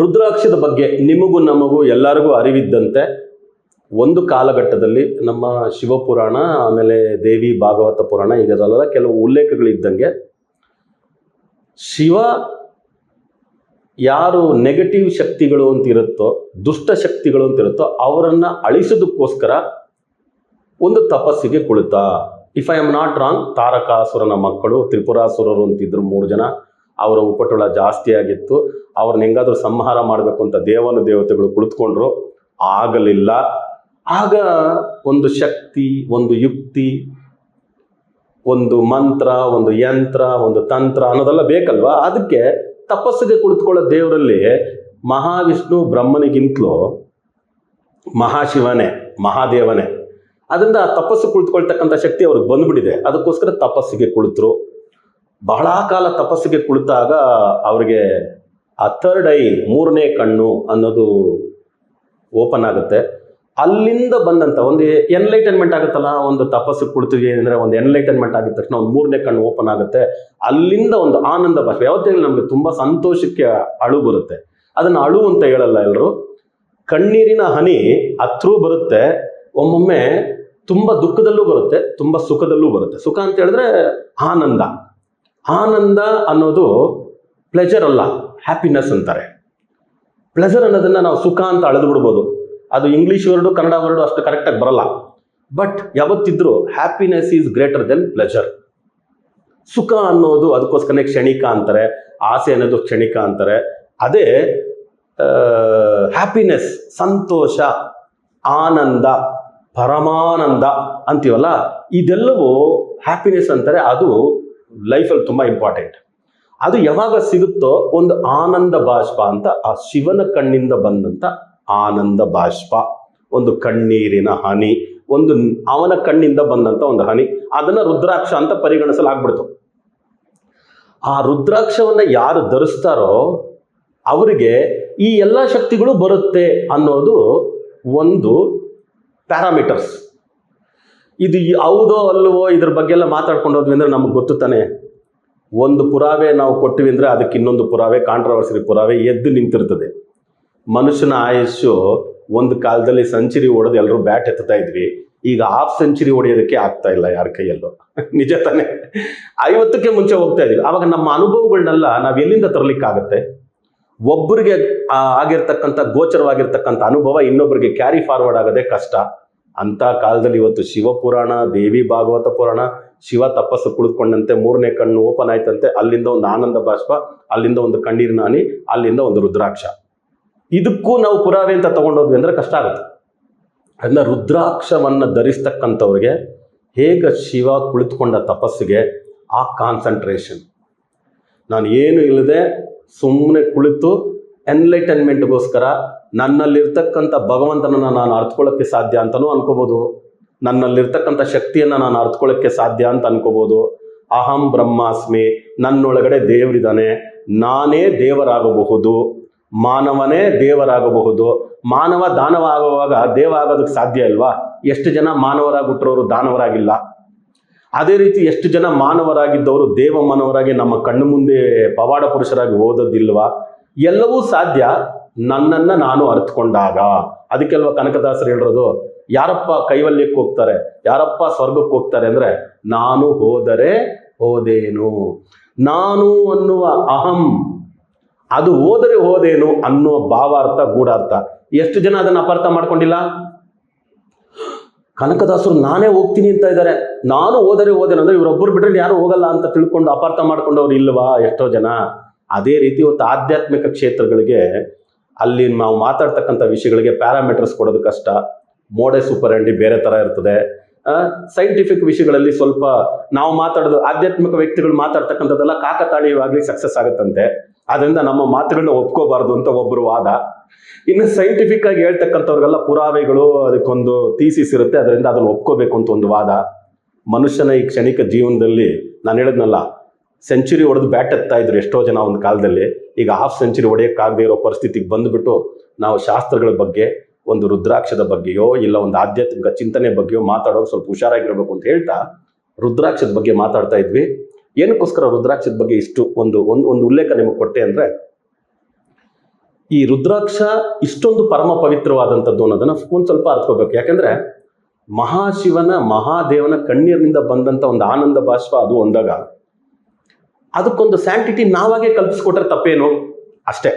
ರುದ್ರಾಕ್ಷದ ಬಗ್ಗೆ ನಿಮಗೂ ನಮಗೂ ಎಲ್ಲರಿಗೂ ಅರಿವಿದ್ದಂತೆ ಒಂದು ಕಾಲಘಟ್ಟದಲ್ಲಿ ನಮ್ಮ ಶಿವಪುರಾಣ ಆಮೇಲೆ ದೇವಿ ಭಾಗವತ ಪುರಾಣ ಇದೆಲ್ಲ ಕೆಲವು ಉಲ್ಲೇಖಗಳಿದ್ದಂಗೆ ಶಿವ ಯಾರು ನೆಗೆಟಿವ್ ಶಕ್ತಿಗಳು ಅಂತ ಇರುತ್ತೋ, ದುಷ್ಟ ಶಕ್ತಿಗಳು ಅಂತ ಇರುತ್ತೋ ಅವರನ್ನು ಅಳಿಸೋದಕ್ಕೋಸ್ಕರ ಒಂದು ತಪಸ್ಸಿಗೆ ಕುಳಿತ. If I am not wrong, ತಾರಕಾಸುರನ ಮಕ್ಕಳು ತ್ರಿಪುರಾಸುರರು ಅಂತಿದ್ರು 3 ಜನ. ಅವರ ಉಪಟಳ ಜಾಸ್ತಿ ಆಗಿತ್ತು. ಅವ್ರನ್ನ ಹೆಂಗಾದ್ರೂ ಸಂಹಾರ ಮಾಡಬೇಕು ಅಂತ ದೇವತೆಗಳು ಕುಳಿತುಕೊಂಡ್ರು, ಆಗಲಿಲ್ಲ. ಆಗ ಒಂದು ಶಕ್ತಿ, ಒಂದು ಯುಕ್ತಿ, ಒಂದು ಮಂತ್ರ, ಒಂದು ಯಂತ್ರ, ಒಂದು ತಂತ್ರ ಅನ್ನೋದೆಲ್ಲ ಬೇಕಲ್ವಾ. ಅದಕ್ಕೆ ತಪಸ್ಸಿಗೆ ಕುಳಿತುಕೊಳ್ಳೋ ದೇವರಲ್ಲಿ ಮಹಾವಿಷ್ಣು ಬ್ರಹ್ಮನಿಗಿಂತಲೂ ಮಹಾಶಿವನೇ, ಮಹಾದೇವನೇ. ಅದರಿಂದ ತಪಸ್ಸು ಕುಳಿತುಕೊಳ್ತಕ್ಕಂಥ ಶಕ್ತಿ ಅವ್ರಿಗೆ ಬಂದ್ಬಿಟ್ಟಿದೆ. ಅದಕ್ಕೋಸ್ಕರ ತಪಸ್ಸಿಗೆ ಕುಳಿತರು. ಬಹಳ ಕಾಲ ತಪಸ್ಸಿಗೆ ಕುಳಿತಾಗ ಅವ್ರಿಗೆ ಆ ಥರ್ಡ್ ಐ, 3ನೇ ಕಣ್ಣು ಅನ್ನೋದು ಓಪನ್ ಆಗುತ್ತೆ. ಅಲ್ಲಿಂದ ಬಂದಂಥ ಒಂದು ಎನ್ಲೈಟನ್ಮೆಂಟ್ ಆಗುತ್ತಲ್ಲ, ಒಂದು ತಪಸ್ಸು ಕುಳಿತೀವಿ ಅಂದರೆ ಒಂದು ಎನ್ಲೈಟನ್ಮೆಂಟ್ ಆಗಿದ ತಕ್ಷಣ ಒಂದು 3ನೇ ಕಣ್ಣು ಓಪನ್ ಆಗುತ್ತೆ. ಅಲ್ಲಿಂದ ಒಂದು ಆನಂದ ಭಾಷೆ. ಯಾವತ್ತೇ ನಮಗೆ ತುಂಬ ಸಂತೋಷಕ್ಕೆ ಅಳು ಬರುತ್ತೆ. ಅದನ್ನು ಅಳು ಅಂತ ಹೇಳಲ್ಲ ಎಲ್ಲರೂ. ಕಣ್ಣೀರಿನ ಹನಿ ಹತ್ರೂ ಬರುತ್ತೆ, ಒಮ್ಮೊಮ್ಮೆ ತುಂಬ ದುಃಖದಲ್ಲೂ ಬರುತ್ತೆ, ತುಂಬ ಸುಖದಲ್ಲೂ ಬರುತ್ತೆ. ಸುಖ ಅಂತ ಹೇಳಿದ್ರೆ ಆನಂದ. ಆನಂದ ಅನ್ನೋದು ಪ್ಲೆಜರ್ ಅಲ್ಲ, ಹ್ಯಾಪಿನೆಸ್ ಅಂತಾರೆ. ಪ್ಲೆಜರ್ ಅನ್ನೋದನ್ನು ನಾವು ಸುಖ ಅಂತ ಅಳೆದು ಬಿಡ್ಬೋದು. ಅದು ಇಂಗ್ಲೀಷ್ ವರ್ಡು, ಕನ್ನಡ ವರ್ಡು ಅಷ್ಟು ಕರೆಕ್ಟಾಗಿ ಬರಲ್ಲ. ಬಟ್ ಯಾವತ್ತಿದ್ರೂ happiness is greater than pleasure. ಸುಖ ಅನ್ನೋದು ಅದಕ್ಕೋಸ್ಕರನೇ ಕ್ಷಣಿಕ ಅಂತಾರೆ, ಆಸೆ ಅನ್ನೋದು ಕ್ಷಣಿಕ ಅಂತಾರೆ. ಅದೇ ಹ್ಯಾಪಿನೆಸ್, ಸಂತೋಷ, ಆನಂದ, ಪರಮಾನಂದ ಅಂತೀವಲ್ಲ, ಇದೆಲ್ಲವೂ ಹ್ಯಾಪಿನೆಸ್ ಅಂತಾರೆ. ಅದು ಲೈಫಲ್ಲಿ ತುಂಬ ಇಂಪಾರ್ಟೆಂಟ್. ಅದು ಯಾವಾಗ ಸಿಗುತ್ತೋ ಒಂದು ಆನಂದ ಬಾಷ್ಪ ಅಂತ, ಆ ಶಿವನ ಕಣ್ಣಿಂದ ಬಂದಂಥ ಆನಂದ ಬಾಷ್ಪ, ಒಂದು ಕಣ್ಣೀರಿನ ಹನಿ, ಒಂದು ಅವನ ಕಣ್ಣಿಂದ ಬಂದಂಥ ಒಂದು ಹನಿ, ಅದನ್ನು ರುದ್ರಾಕ್ಷ ಅಂತ ಪರಿಗಣಿಸಲಾಗ್ಬಿಡ್ತು. ಆ ರುದ್ರಾಕ್ಷವನ್ನು ಯಾರು ಧರಿಸ್ತಾರೋ ಅವರಿಗೆ ಈ ಎಲ್ಲ ಶಕ್ತಿಗಳು ಬರುತ್ತೆ ಅನ್ನೋದು ಒಂದು ಪ್ಯಾರಾಮೀಟರ್ಸ್. ಇದು ಹೌದೋ ಅಲ್ಲವೋ ಇದ್ರ ಬಗ್ಗೆ ಎಲ್ಲ ಮಾತಾಡ್ಕೊಂಡು ಹೋದ್ವಿ ಅಂದರೆ ನಮಗೆ ಗೊತ್ತು ತಾನೆ. ಒಂದು ಪುರಾವೆ ನಾವು ಕೊಟ್ಟಿವಿ ಅಂದರೆ ಅದಕ್ಕೆ ಇನ್ನೊಂದು ಪುರಾವೆ, ಕಾಂಟ್ರವರ್ಸಿ ಪುರಾವೆ ಎದ್ದು ನಿಂತಿರ್ತದೆ. ಮನುಷ್ಯನ ಆಯುಷ್ಯು ಒಂದು ಕಾಲದಲ್ಲಿ ಸೆಂಚುರಿ ಹೊಡೆದು ಎಲ್ಲರೂ ಬ್ಯಾಟ್ ಎತ್ತಾ ಇದ್ವಿ, ಈಗ ಹಾಫ್ ಸೆಂಚುರಿ ಹೊಡೆಯೋದಕ್ಕೆ ಆಗ್ತಾ ಇಲ್ಲ ಯಾರ ಕೈಯಲ್ಲೂ. ನಿಜ ತಾನೆ. 50ಕ್ಕೆ ಮುಂಚೆ ಹೋಗ್ತಾ ಇದೀವಿ. ಆವಾಗ ನಮ್ಮ ಅನುಭವಗಳನ್ನೆಲ್ಲ ನಾವು ಎಲ್ಲಿಂದ ತರಲಿಕ್ಕಾಗತ್ತೆ? ಒಬ್ಬರಿಗೆ ಆಗಿರ್ತಕ್ಕಂಥ ಗೋಚರವಾಗಿರ್ತಕ್ಕಂಥ ಅನುಭವ ಇನ್ನೊಬ್ಬರಿಗೆ ಕ್ಯಾರಿ ಫಾರ್ವರ್ಡ್ ಆಗೋದೇ ಕಷ್ಟ. ಅಂಥ ಕಾಲದಲ್ಲಿ ಇವತ್ತು ಶಿವಪುರಾಣ, ದೇವಿ ಭಾಗವತ ಪುರಾಣ, ಶಿವ ತಪಸ್ಸು ಕುಳಿತುಕೊಂಡಂತೆ 3ನೇ ಕಣ್ಣು ಓಪನ್ ಆಯ್ತಂತೆ, ಅಲ್ಲಿಂದ ಒಂದು ಆನಂದ ಬಾಷ್ಪ, ಅಲ್ಲಿಂದ ಒಂದು ಕಣ್ಣೀರಿನ ಹನಿ, ಅಲ್ಲಿಂದ ಒಂದು ರುದ್ರಾಕ್ಷ. ಇದಕ್ಕೂ ನಾವು ಪುರಾವೆ ಅಂತ ತಗೊಂಡೋದ್ವಿ ಅಂದರೆ ಕಷ್ಟ ಆಗುತ್ತೆ. ಅದನ್ನ ರುದ್ರಾಕ್ಷವನ್ನು ಧರಿಸ್ತಕ್ಕಂಥವ್ರಿಗೆ ಹೇಗೆ ಶಿವ ಕುಳಿತುಕೊಂಡ ತಪಸ್ಸಿಗೆ ಆ ಕಾನ್ಸಂಟ್ರೇಷನ್, ನಾನು ಏನು ಇಲ್ಲದೆ ಸುಮ್ಮನೆ ಕುಳಿತು ಎನ್ಲೈಟನ್ಮೆಂಟ್ಗೋಸ್ಕರ ನನ್ನಲ್ಲಿರ್ತಕ್ಕಂಥ ಭಗವಂತನನ್ನು ನಾನು ಅರ್ಥಕೊಳ್ಳೋಕ್ಕೆ ಸಾಧ್ಯ ಅಂತಲೂ ಅನ್ಕೋಬೋದು, ನನ್ನಲ್ಲಿರ್ತಕ್ಕಂಥ ಶಕ್ತಿಯನ್ನು ನಾನು ಅರ್ಥಕೊಳ್ಳೋಕ್ಕೆ ಸಾಧ್ಯ ಅಂತ ಅನ್ಕೋಬೋದು. ಅಹಂ ಬ್ರಹ್ಮಾಸ್ಮಿ, ನನ್ನೊಳಗಡೆ ದೇವರಿದ್ದಾನೆ, ನಾನೇ ದೇವರಾಗಬಹುದು, ಮಾನವನೇ ದೇವರಾಗಬಹುದು. ಮಾನವ ದಾನವ ಆಗುವಾಗ ದೇವ ಆಗೋದಕ್ಕೆ ಸಾಧ್ಯ ಇಲ್ವಾ? ಎಷ್ಟು ಜನ ಮಾನವರಾಗಿ ಹುಟ್ಟರೋರು ದಾನವರಾಗಿಲ್ಲ? ಅದೇ ರೀತಿ ಎಷ್ಟು ಜನ ಮಾನವರಾಗಿದ್ದವರು ದೇವ ಮಾನವರಾಗಿ ನಮ್ಮ ಕಣ್ಣು ಮುಂದೆ ಪವಾಡ ಪುರುಷರಾಗಿ ಓದೋದಿಲ್ವಾ? ಎಲ್ಲವೂ ಸಾಧ್ಯ ನನ್ನನ್ನು ನಾನು ಅರ್ಥಕೊಂಡಾಗ. ಅದಕ್ಕೆಲ್ವ ಕನಕದಾಸರು ಹೇಳಿರೋದು, ಯಾರಪ್ಪ ಕೈವಲ್ಯಕ್ಕೆ ಹೋಗ್ತಾರೆ, ಯಾರಪ್ಪ ಸ್ವರ್ಗಕ್ಕೆ ಹೋಗ್ತಾರೆ ಅಂದರೆ ನಾನು ಹೋದರೆ ಹೋದೇನು, ನಾನು ಅನ್ನುವ ಅಹಂ ಅದು ಹೋದರೆ ಹೋದೇನು ಅನ್ನುವ ಭಾವಾರ್ಥ, ಗೂಢಾರ್ಥ. ಎಷ್ಟು ಜನ ಅದನ್ನು ಅಪಾರ್ಥ ಮಾಡ್ಕೊಂಡಿಲ್ಲ? ಕನಕದಾಸರು ನಾನೇ ಹೋಗ್ತೀನಿ ಅಂತ ಇದ್ದಾರೆ, ನಾನು ಹೋದರೆ ಹೋದೇನು ಅಂದರೆ ಇವರೊಬ್ಬರು ಬಿಟ್ಟರೆ ಯಾರು ಹೋಗಲ್ಲ ಅಂತ ತಿಳ್ಕೊಂಡು ಅಪಾರ್ಥ ಮಾಡ್ಕೊಂಡವ್ರು ಇಲ್ವಾ ಎಷ್ಟೋ ಜನ? ಅದೇ ರೀತಿ ಇವತ್ತು ಆಧ್ಯಾತ್ಮಿಕ ಕ್ಷೇತ್ರಗಳಿಗೆ ಅಲ್ಲಿ ನಾವು ಮಾತಾಡ್ತಕ್ಕಂಥ ವಿಷಯಗಳಿಗೆ ಪ್ಯಾರಾಮೀಟರ್ಸ್ ಕೊಡೋದು ಕಷ್ಟ. ಮೋಡೆ ಸೂಪರಂಡಿ ಬೇರೆ ಥರ ಇರ್ತದೆ. ಸೈಂಟಿಫಿಕ್ ವಿಷಯಗಳಲ್ಲಿ ಸ್ವಲ್ಪ ನಾವು ಮಾತಾಡೋದು, ಆಧ್ಯಾತ್ಮಿಕ ವ್ಯಕ್ತಿಗಳು ಮಾತಾಡ್ತಕ್ಕಂಥದ್ದೆಲ್ಲ ಕಾಕತಾಳೀಯವಾಗಿ ಸಕ್ಸಸ್ ಆಗುತ್ತಂತೆ. ಅದರಿಂದ ನಮ್ಮ ಮಾತುಗಳನ್ನ ಒಪ್ಕೋಬಾರ್ದು ಅಂತ ಒಬ್ಬರು ವಾದ. ಇನ್ನು ಸೈಂಟಿಫಿಕ್ ಆಗಿ ಹೇಳ್ತಕ್ಕಂಥವ್ರಿಗೆಲ್ಲ ಪುರಾವೆಗಳು, ಅದಕ್ಕೊಂದು ಥೀಸಿಸ್ ಇರುತ್ತೆ, ಅದರಿಂದ ಅದನ್ನು ಒಪ್ಕೋಬೇಕು ಅಂತ ಒಂದು ವಾದ. ಮನುಷ್ಯನ ಈ ಕ್ಷಣಿಕ ಜೀವನದಲ್ಲಿ ನಾನು ಹೇಳಿದ್ನಲ್ಲ, ಸೆಂಚುರಿ ಹೊಡೆದು ಬ್ಯಾಟ್ ಎತ್ತಾ ಇದ್ರು ಎಷ್ಟೋ ಜನ ಒಂದು ಕಾಲದಲ್ಲಿ. ಈಗ ಹಾಫ್ ಸೆಂಚುರಿ ಹೊಡೆಯೋಕ್ಕಾಗದೇ ಇರೋ ಪರಿಸ್ಥಿತಿಗೆ ಬಂದುಬಿಟ್ಟು ನಾವು ಶಾಸ್ತ್ರಗಳ ಬಗ್ಗೆ, ಒಂದು ರುದ್ರಾಕ್ಷದ ಬಗ್ಗೆಯೋ ಇಲ್ಲ ಒಂದು ಆಧ್ಯಾತ್ಮಿಕ ಚಿಂತನೆ ಬಗ್ಗೆಯೋ ಮಾತಾಡೋದು ಸ್ವಲ್ಪ ಹುಷಾರಾಗಿರ್ಬೇಕು ಅಂತ ಹೇಳ್ತಾ ರುದ್ರಾಕ್ಷದ ಬಗ್ಗೆ ಮಾತಾಡ್ತಾ ಇದ್ವಿ. ಏನಕ್ಕೋಸ್ಕರ ರುದ್ರಾಕ್ಷದ ಬಗ್ಗೆ ಇಷ್ಟು ಒಂದು ಉಲ್ಲೇಖ ನಿಮಗೆ ಕೊಟ್ಟೆ ಅಂದರೆ, ಈ ರುದ್ರಾಕ್ಷ ಇಷ್ಟೊಂದು ಪರಮ ಪವಿತ್ರವಾದಂಥದ್ದು ಅನ್ನೋದನ್ನ ಒಂದು ಸ್ವಲ್ಪ ಅರ್ಥಕೋಬೇಕು. ಯಾಕಂದ್ರೆ ಮಹಾಶಿವನ ಮಹಾದೇವನ ಕಣ್ಣೀರಿನಿಂದ ಬಂದಂಥ ಒಂದು ಆನಂದ ಬಾಷ್ಪ ಅದು ಒಂದಾಗ ಅದಕ್ಕೊಂದು ಸ್ಯಾಂಟಿಟಿ ನಾವಾಗೆ ಕಲ್ಪಿಸ್ಕೊಟ್ರೆ ತಪ್ಪೇನು ಅಷ್ಟೇ.